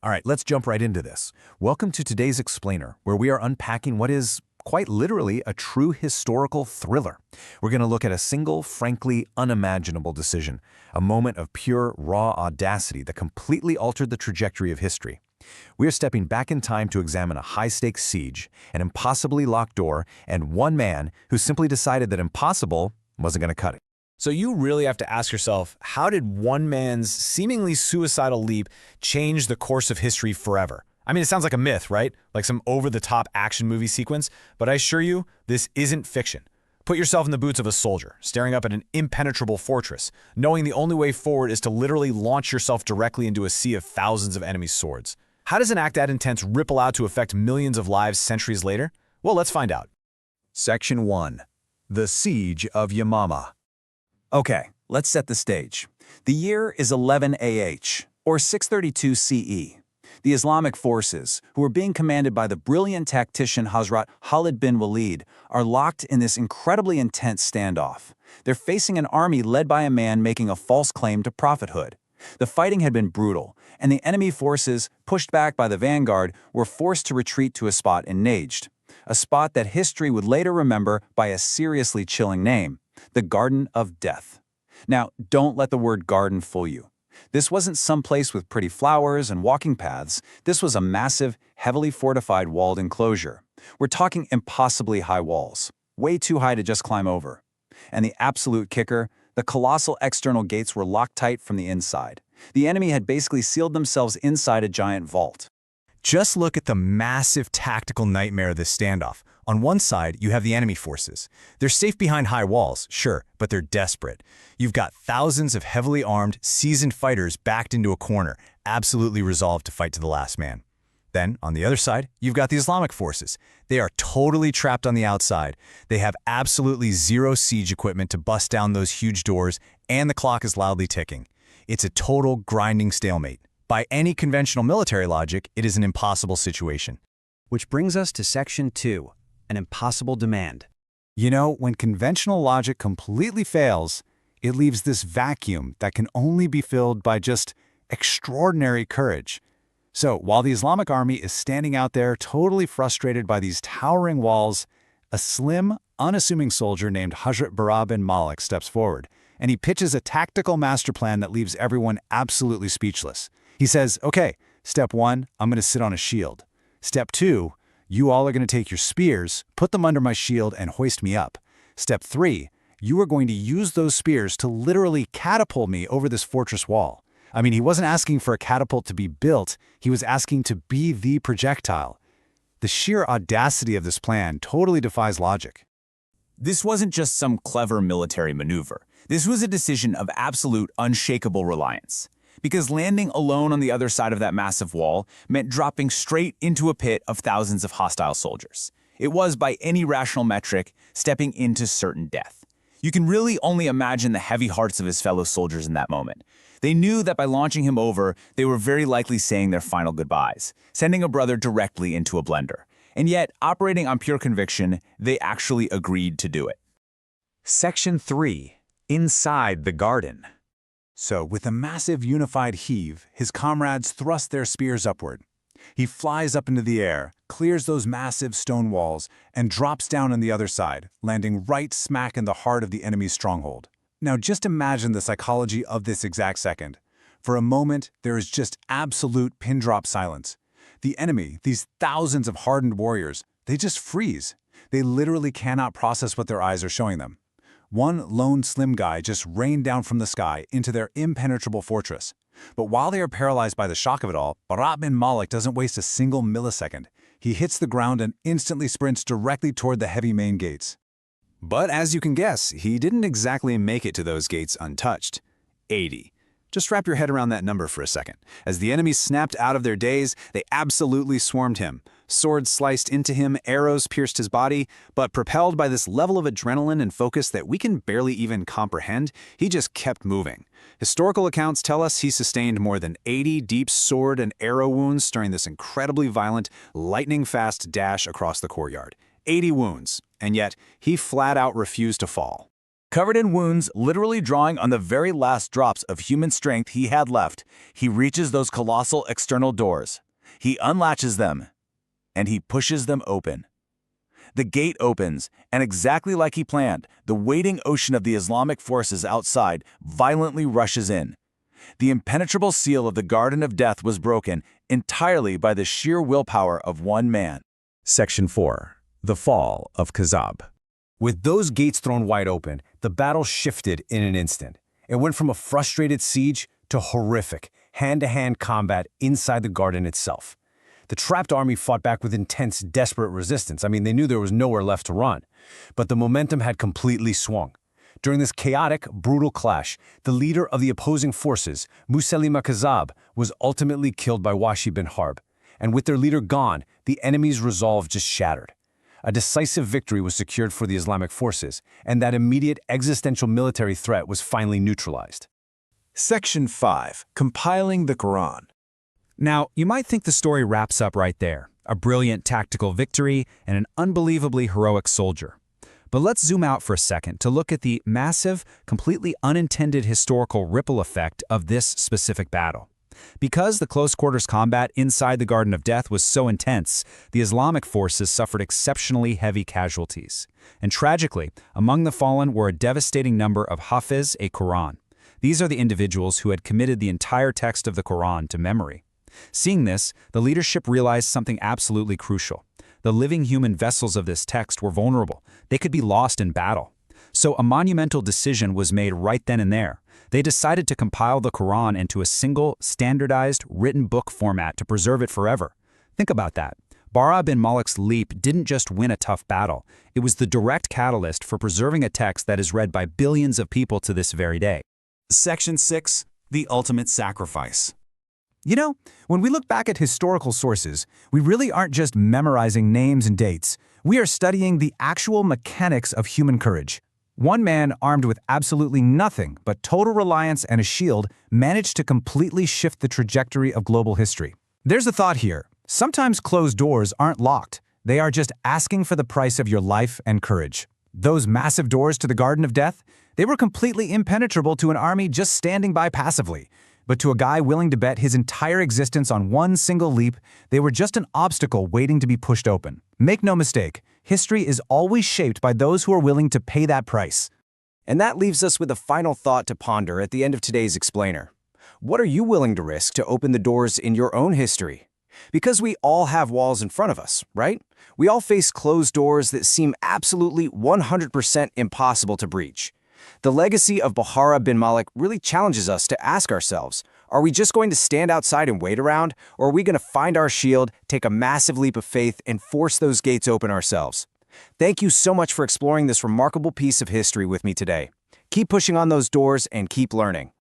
All right, let's jump right into this. Welcome to today's Explainer, where we are unpacking what is quite literally a true historical thriller. We're going to look at a single, frankly unimaginable decision, a moment of pure, raw audacity that completely altered the trajectory of history. We are stepping back in time to examine a high-stakes siege, an impossibly locked door, and one man who simply decided that impossible wasn't going to cut it. So you really have to ask yourself, how did one man's seemingly suicidal leap change the course of history forever? I mean, it sounds like a myth, right? Like some over-the-top action movie sequence, but I assure you, this isn't fiction. Put yourself in the boots of a soldier, staring up at an impenetrable fortress, knowing the only way forward is to literally launch yourself directly into a sea of thousands of enemy swords. How does an act that intense ripple out to affect millions of lives centuries later? Well, let's find out. Section 1. The Siege of Yamama. Okay, let's set the stage. The year is 11 AH, or 632 CE. The Islamic forces, who are being commanded by the brilliant tactician Hazrat Khalid bin Walid, are locked in this incredibly intense standoff. They're facing an army led by a man making a false claim to prophethood. The fighting had been brutal, and the enemy forces, pushed back by the vanguard, were forced to retreat to a spot in Najd, a spot that history would later remember by a seriously chilling name: the Garden of Death. Now, don't let the word garden fool you. This wasn't some place with pretty flowers and walking paths. This was a massive, heavily fortified walled enclosure. We're talking impossibly high walls, way too high to just climb over. And the absolute kicker, the colossal external gates were locked tight from the inside. The enemy had basically sealed themselves inside a giant vault. Just look at the massive tactical nightmare of this standoff. On one side, you have the enemy forces. They're safe behind high walls, sure, but they're desperate. You've got thousands of heavily armed, seasoned fighters backed into a corner, absolutely resolved to fight to the last man. Then, on the other side, you've got the Islamic forces. They are totally trapped on the outside. They have absolutely zero siege equipment to bust down those huge doors, and the clock is loudly ticking. It's a total grinding stalemate. By any conventional military logic, it is an impossible situation. Which brings us to Section 2, an impossible demand. You know, when conventional logic completely fails, it leaves this vacuum that can only be filled by just extraordinary courage. So, while the Islamic army is standing out there totally frustrated by these towering walls, a slim, unassuming soldier named Hazrat Bara ibn Malik steps forward, and he pitches a tactical master plan that leaves everyone absolutely speechless. He says, okay, step 1, I'm going to sit on a shield. Step 2, you all are going to take your spears, put them under my shield, and hoist me up. Step 3, you are going to use those spears to literally catapult me over this fortress wall. I mean, he wasn't asking for a catapult to be built, he was asking to be the projectile. The sheer audacity of this plan totally defies logic. This wasn't just some clever military maneuver. This was a decision of absolute, unshakable reliance. Because landing alone on the other side of that massive wall meant dropping straight into a pit of thousands of hostile soldiers. It was, by any rational metric, stepping into certain death. You can really only imagine the heavy hearts of his fellow soldiers in that moment. They knew that by launching him over, they were very likely saying their final goodbyes, sending a brother directly into a blender. And yet, operating on pure conviction, they actually agreed to do it. Section 3. Inside the Garden. So, with a massive unified heave, his comrades thrust their spears upward. He flies up into the air, clears those massive stone walls, and drops down on the other side, landing right smack in the heart of the enemy's stronghold. Now, just imagine the psychology of this exact second. For a moment, there is just absolute pin-drop silence. The enemy, these thousands of hardened warriors, they just freeze. They literally cannot process what their eyes are showing them. One lone slim guy just rained down from the sky into their impenetrable fortress. But while they are paralyzed by the shock of it all, Bara ibn Malik doesn't waste a single millisecond. He hits the ground and instantly sprints directly toward the heavy main gates. But as you can guess, he didn't exactly make it to those gates untouched. 80. Just wrap your head around that number for a second. As the enemy snapped out of their daze, they absolutely swarmed him. Swords sliced into him, arrows pierced his body, but propelled by this level of adrenaline and focus that we can barely even comprehend, he just kept moving. Historical accounts tell us he sustained more than 80 deep sword and arrow wounds during this incredibly violent, lightning-fast dash across the courtyard. 80 wounds, and yet he flat out refused to fall. Covered in wounds, literally drawing on the very last drops of human strength he had left, he reaches those colossal external doors. He unlatches them, and he pushes them open. The gate opens, and exactly like he planned, the waiting ocean of the Islamic forces outside violently rushes in. The impenetrable seal of the Garden of Death was broken entirely by the sheer willpower of one man. Section 4. The Fall of Khazab. With those gates thrown wide open, the battle shifted in an instant. It went from a frustrated siege to horrific, hand-to-hand combat inside the garden itself. The trapped army fought back with intense, desperate resistance. I mean, they knew there was nowhere left to run. But the momentum had completely swung. During this chaotic, brutal clash, the leader of the opposing forces, Musaylima Kazab, was ultimately killed by Wahshi bin Harb. And with their leader gone, the enemy's resolve just shattered. A decisive victory was secured for the Islamic forces, and that immediate existential military threat was finally neutralized. Section 5. Compiling the Quran. Now, you might think the story wraps up right there, a brilliant tactical victory and an unbelievably heroic soldier. But let's zoom out for a second to look at the massive, completely unintended historical ripple effect of this specific battle. Because the close-quarters combat inside the Garden of Death was so intense, the Islamic forces suffered exceptionally heavy casualties. And tragically, among the fallen were a devastating number of Hafiz Quran. These are the individuals who had committed the entire text of the Quran to memory. Seeing this, the leadership realized something absolutely crucial. The living human vessels of this text were vulnerable. They could be lost in battle. So a monumental decision was made right then and there. They decided to compile the Quran into a single, standardized, written book format to preserve it forever. Think about that. Bara ibn Malik's leap didn't just win a tough battle. It was the direct catalyst for preserving a text that is read by billions of people to this very day. Section 6. The Ultimate Sacrifice. You know, when we look back at historical sources, we really aren't just memorizing names and dates. We are studying the actual mechanics of human courage. One man, armed with absolutely nothing but total reliance and a shield, managed to completely shift the trajectory of global history. There's a thought here. Sometimes closed doors aren't locked. They are just asking for the price of your life and courage. Those massive doors to the Garden of Death, they were completely impenetrable to an army just standing by passively. But to a guy willing to bet his entire existence on one single leap, they were just an obstacle waiting to be pushed open. Make no mistake, history is always shaped by those who are willing to pay that price. And that leaves us with a final thought to ponder at the end of today's explainer. What are you willing to risk to open the doors in your own history? Because we all have walls in front of us, right? We all face closed doors that seem absolutely 100% impossible to breach. The legacy of Bara ibn Malik really challenges us to ask ourselves, are we just going to stand outside and wait around, or are we going to find our shield, take a massive leap of faith, and force those gates open ourselves? Thank you so much for exploring this remarkable piece of history with me today. Keep pushing on those doors and keep learning.